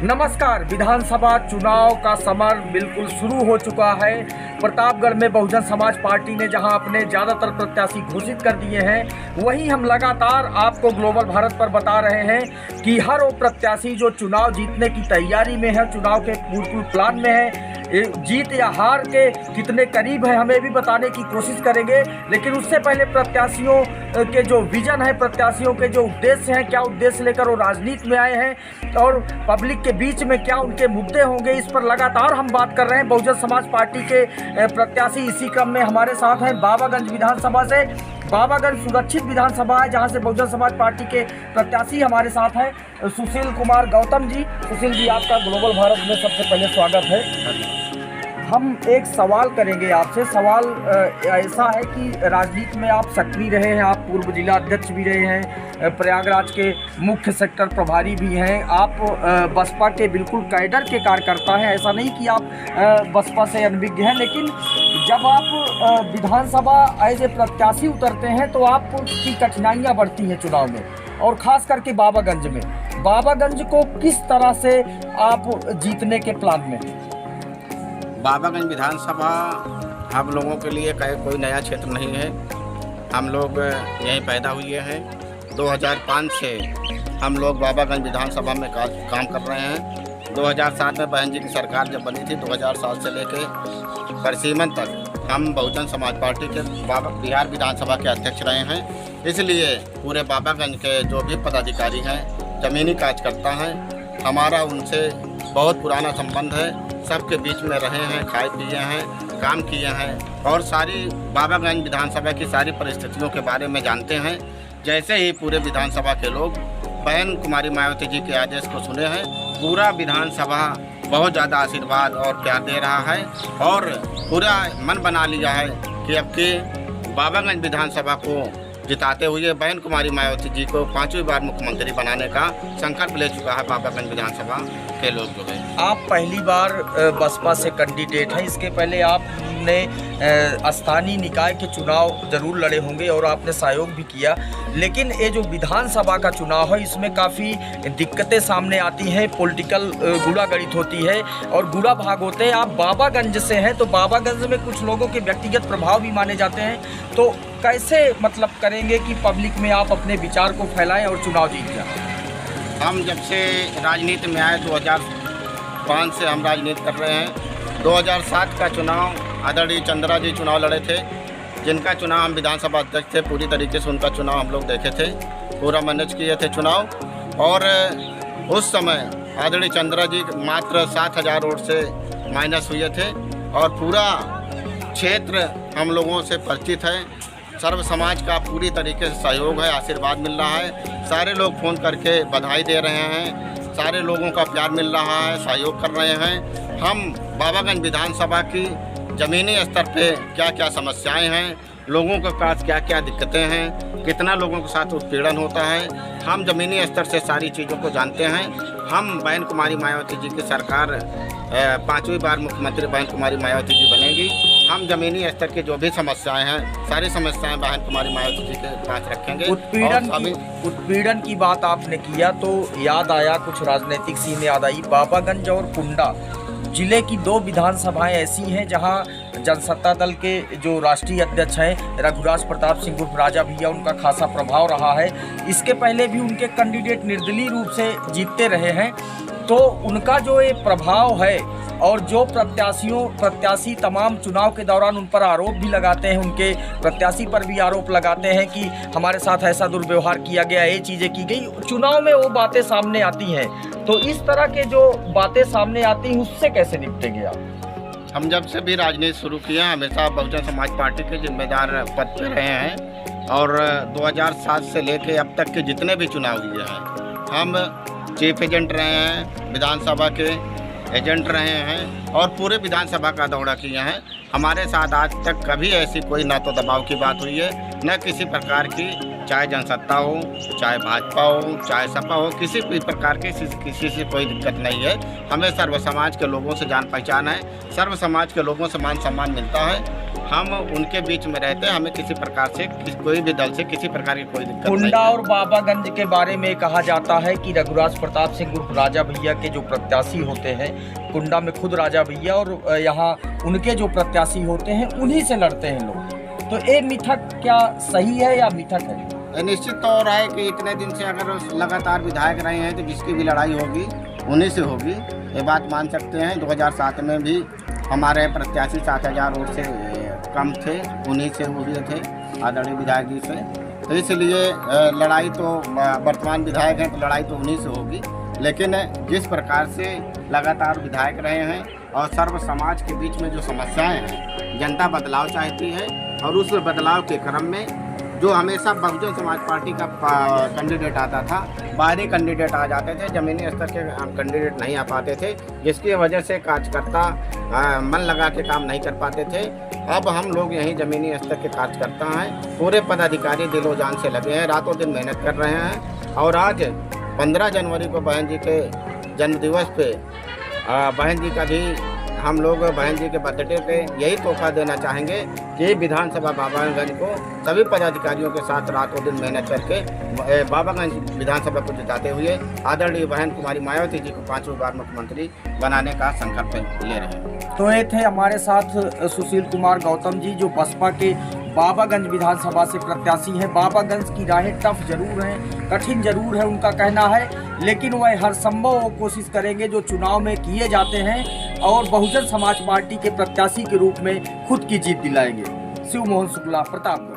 नमस्कार। विधानसभा चुनाव का समर बिल्कुल शुरू हो चुका है। प्रतापगढ़ में बहुजन समाज पार्टी ने जहां अपने ज़्यादातर प्रत्याशी घोषित कर दिए हैं, वहीं हम लगातार आपको ग्लोबल भारत पर बता रहे हैं कि हर वो प्रत्याशी जो चुनाव जीतने की तैयारी में है, चुनाव के बिल्कुल प्लान में है, जीत या हार के कितने करीब है हमें भी बताने की कोशिश करेंगे। लेकिन उससे पहले प्रत्याशियों के जो विजन है, प्रत्याशियों के जो उद्देश्य हैं, क्या उद्देश्य लेकर वो राजनीति में आए हैं और पब्लिक के बीच में क्या उनके मुद्दे होंगे, इस पर लगातार हम बात कर रहे हैं। बहुजन समाज पार्टी के प्रत्याशी इसी क्रम में हमारे साथ हैं बाबागंज विधानसभा से। बाबागंज सुरक्षित विधानसभा है जहां से बहुजन समाज पार्टी के प्रत्याशी हमारे साथ हैं सुशील कुमार गौतम जी। सुशील जी, आपका ग्लोबल भारत में सबसे पहले स्वागत है। हम एक सवाल करेंगे आपसे। सवाल ऐसा है कि राजनीति में आप सक्रिय रहे हैं, आप पूर्व जिला अध्यक्ष भी रहे हैं, प्रयागराज के मुख्य सेक्टर प्रभारी भी हैं, आप बसपा के बिल्कुल कैडर के कार्यकर्ता हैं। ऐसा नहीं कि आप बसपा से अनभिज्ञ हैं, लेकिन जब आप विधानसभा एज ए प्रत्याशी उतरते हैं तो आपकी कठिनाइयाँ बढ़ती हैं चुनाव में, और ख़ास करके बाबागंज में। बाबागंज को किस तरह से आप जीतने के प्लान में? बाबागंज विधानसभा हम लोगों के लिए कोई नया क्षेत्र नहीं है। हम लोग यहीं पैदा हुए हैं। 2005 से हम लोग बाबागंज विधानसभा में काम कर रहे हैं। 2007 में बहन जी की सरकार जब बनी थी, 2007 से लेकर परसीमन तक हम बहुजन समाज पार्टी के बिहार विधानसभा के अध्यक्ष रहे हैं। इसलिए पूरे बाबागंज के जो भी पदाधिकारी हैं, ज़मीनी कार्यकर्ता हैं, हमारा उनसे बहुत पुराना संबंध है। सबके बीच में रहे हैं, खाए पिए हैं, काम किए हैं और सारी बाबागंज विधानसभा की सारी परिस्थितियों के बारे में जानते हैं। जैसे ही पूरे विधानसभा के लोग बहन कुमारी मायावती जी के आदेश को सुने हैं, पूरा विधानसभा बहुत ज़्यादा आशीर्वाद और प्यार दे रहा है और पूरा मन बना लिया है कि अब की बाबागंज विधानसभा को जिताते हुए बहन कुमारी मायावती जी को 5वीं बार मुख्यमंत्री बनाने का संकल्प ले चुका है बाबागंज विधानसभा के लोग जो है। आप पहली बार बसपा से कैंडिडेट हैं। इसके पहले आपने स्थानीय निकाय के चुनाव जरूर लड़े होंगे और आपने सहयोग भी किया, लेकिन ये जो विधानसभा का चुनाव है इसमें काफ़ी दिक्कतें सामने आती हैं, पॉलिटिकल गुड़ागड़ित होती है और गुड़ा भाग होते हैं। आप बाबागंज से हैं तो बाबागंज में कुछ लोगों के व्यक्तिगत प्रभाव भी माने जाते हैं, तो कैसे मतलब करेंगे कि पब्लिक में आप अपने विचार को फैलाएं और चुनाव जीत जाएं? हम जब से राजनीति में आए 2005 से हम राजनीति कर रहे हैं। 2007 का चुनाव आदरणीय चंद्रा जी चुनाव लड़े थे, जिनका चुनाव हम विधानसभा अध्यक्ष थे। पूरी तरीके से उनका चुनाव हम लोग देखे थे, पूरा मैनेज किए थे चुनाव। और उस समय आदरणीय चंद्रा जी मात्र 7,000 वोट से माइनस हुए थे और पूरा क्षेत्र हम लोगों से परिचित है। सर्व समाज का पूरी तरीके से सहयोग है, आशीर्वाद मिल रहा है। सारे लोग फ़ोन करके बधाई दे रहे हैं, सारे लोगों का प्यार मिल रहा है, सहयोग कर रहे हैं। हम बाबागंज विधानसभा की ज़मीनी स्तर पे क्या क्या समस्याएं हैं, लोगों के पास क्या क्या दिक्कतें हैं, कितना लोगों के साथ उत्पीड़न होता है, हम ज़मीनी स्तर से सारी चीज़ों को जानते हैं। हम बहन कुमारी मायावती जी की सरकार 5वीं बार मुख्यमंत्री बहन कुमारी मायावती जी बनेगी। हम ज़मीनी स्तर की जो भी समस्याएं हैं, सारी समस्याएं बहन कुमारी मायावती जी के पास रखेंगे। उत्पीड़न की बात आपने किया तो याद आया, कुछ राजनीतिक सीन याद आई। बाबागंज और कुंडा जिले की 2 विधानसभाएं ऐसी हैं जहां जनसत्ता दल के जो राष्ट्रीय अध्यक्ष हैं रघुराज प्रताप सिंह उर्फ राजा भैया, उनका खासा प्रभाव रहा है। इसके पहले भी उनके कैंडिडेट निर्दलीय रूप से जीतते रहे हैं, तो उनका जो ये प्रभाव है और जो प्रत्याशी तमाम चुनाव के दौरान उन पर आरोप भी लगाते हैं, उनके प्रत्याशी पर भी आरोप लगाते हैं कि हमारे साथ ऐसा दुर्व्यवहार किया गया, ये चीज़ें की गई, चुनाव में वो बातें सामने आती हैं। तो इस तरह के जो बातें सामने आती हैं उससे कैसे निपटेंगे आप? हम जब से भी राजनीति शुरू किया हमेशा बहुजन समाज पार्टी के जिम्मेदार पद पर रहे हैं और 2007 से लेकर अब तक के जितने भी चुनाव हुए हैं, हम चीफ एजेंट रहे हैं, विधानसभा के एजेंट रहे हैं और पूरे विधानसभा का दौरा किए हैं। हमारे साथ आज तक कभी ऐसी कोई ना तो दबाव की बात हुई है, न किसी प्रकार की, चाहे जनसत्ता हो, चाहे भाजपा हो, चाहे सपा हो, किसी भी प्रकार की किसी से कोई दिक्कत नहीं है। हमें सर्व समाज के लोगों से जान पहचान है, सर्व समाज के लोगों से मान सम्मान मिलता है हम उनके बीच में रहते हैं, हमें किसी प्रकार से कोई भी दल से किसी प्रकार की कोई दिक्कत नहीं कुंडा है। और बाबागंज के बारे में कहा जाता है कि रघुराज प्रताप सिंह उर्फ राजा भैया के जो प्रत्याशी होते हैं, कुंडा में खुद राजा भैया और यहाँ उनके जो प्रत्याशी होते हैं उन्हीं से लड़ते हैं लोग। तो ये मिथक क्या सही है या मिथक है? ये निश्चित तौर है कि इतने दिन से अगर लगातार विधायक रहे हैं तो जिसकी भी लड़ाई होगी उन्हीं से होगी, ये बात मान सकते हैं। 2007 में भी हमारे प्रत्याशी 7,000 वोट से कम थे, उन्हीं से हुए थे आदरणीय विधायक जी से। तो इसलिए लड़ाई तो वर्तमान विधायक हैं तो लड़ाई तो उन्हीं से होगी, लेकिन जिस प्रकार से लगातार विधायक रहे हैं और सर्व समाज के बीच में जो समस्याएं हैं, जनता बदलाव चाहती है और उस बदलाव के क्रम में जो हमेशा बहुजन समाज पार्टी का कैंडिडेट आता था, बाहरी कैंडिडेट आ जाते थे, ज़मीनी स्तर के कैंडिडेट नहीं आ पाते थे, जिसकी वजह से कार्यकर्ता मन लगा के काम नहीं कर पाते थे। अब हम लोग यहीं ज़मीनी स्तर के कार्यकर्ता हैं, पूरे पदाधिकारी दिलो जान से लगे हैं, रातों दिन मेहनत कर रहे हैं। और आज 15 जनवरी को बहन जी के जन्मदिवस पे बहन जी का भी हम लोग बहन जी के बर्थडे पे यही तोहफा देना चाहेंगे कि विधानसभा बाबागंज को सभी पदाधिकारियों के साथ रातों दिन मेहनत करके बाबागंज विधानसभा को जिताते हुए आदरणीय बहन कुमारी मायावती जी को 5वीं बार मुख्यमंत्री बनाने का संकल्प ले रहे हैं। तो ये थे हमारे साथ सुशील कुमार गौतम जी, जो बसपा के बाबागंज विधानसभा से प्रत्याशी हैं। बाबागंज की राहें टफ जरूर हैं, कठिन जरूर है उनका कहना है, लेकिन वह हर संभव कोशिश करेंगे जो चुनाव में किए जाते हैं और बहुजन समाज पार्टी के प्रत्याशी के रूप में खुद की जीत दिलाएंगे। शिव मोहन शुक्ला, प्रतापगढ़।